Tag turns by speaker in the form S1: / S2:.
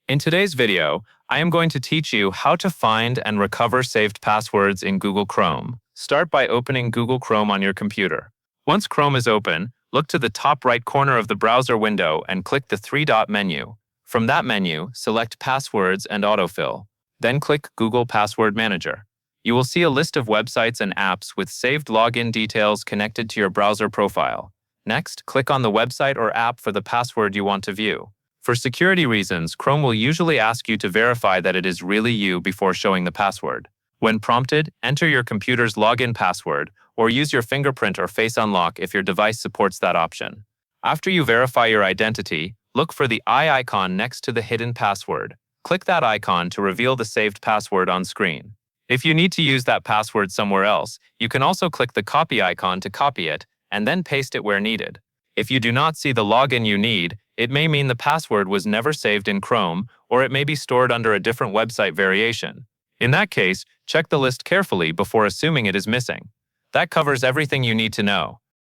S1: In today's video, I am going to teach you how to find and recover saved passwords in Google Chrome. Start by opening Google Chrome on your computer. Once Chrome is open, look to the top right corner of the browser window and click the three-dot menu. From that menu, select Passwords and Autofill. Then click Google Password Manager. You will see a list of websites and apps with saved login details connected to your browser profile. Next, click on the website or app for the password you want to view. For security reasons, Chrome will usually ask you to verify that it is really you before showing the password. When prompted, enter your computer's login password or use your fingerprint or face unlock if your device supports that option. After you verify your identity, look for the eye icon next to the hidden password. Click that icon to reveal the saved password on screen. If you need to use that password somewhere else, you can also click the copy icon to copy it and then paste it where needed. If you do not see the login you need, it may mean the password was never saved in Chrome, or it may be stored under a different website variation. In that case, check the list carefully before assuming it is missing. That covers everything you need to know.